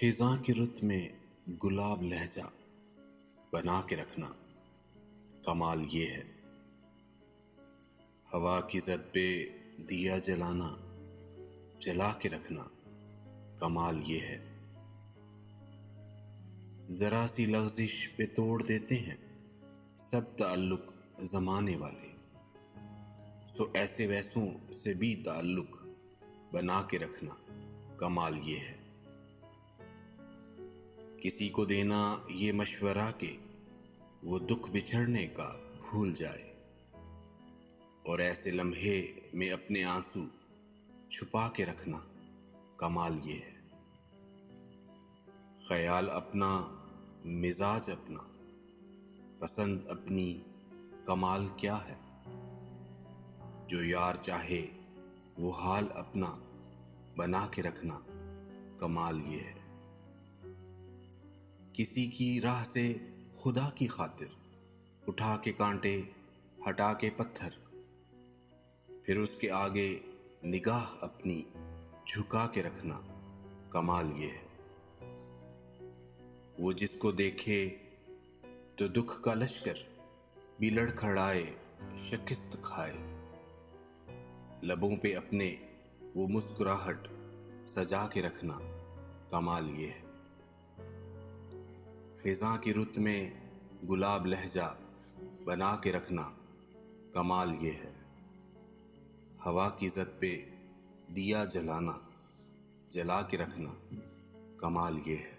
खिज़ां की रुत में गुलाब लहजा बना के रखना, कमाल ये है। हवा की ज़द पे दिया जलाना, जला के रखना, कमाल ये है। ज़रा सी लग़ज़िश पे तोड़ देते हैं सब ताल्लुक ज़माने वाले, सो ऐसे वैसों से भी ताल्लुक बना के रखना, कमाल ये है। किसी को देना ये मशवरा के वो दुख बिछड़ने का भूल जाए, और ऐसे लम्हे में अपने आंसू छुपा के रखना, कमाल ये है। ख्याल अपना, मिजाज अपना, पसंद अपनी, कमाल क्या है। जो यार चाहे वो हाल अपना बना के रखना, कमाल ये है। किसी की राह से खुदा की खातिर उठा के कांटे, हटा के पत्थर, फिर उसके आगे निगाह अपनी झुका के रखना, कमाल ये है। वो जिसको देखे तो दुख का लश्कर भी लड़खड़ाए, शिकस्त खाए, लबों पे अपने वो मुस्कुराहट सजा के रखना, कमाल ये है। खिज़ां की रुत में गुलाब लहजा बना के रखना, कमाल ये है। हवा की ज़द पे दिया जलाना, जला के रखना, कमाल ये है।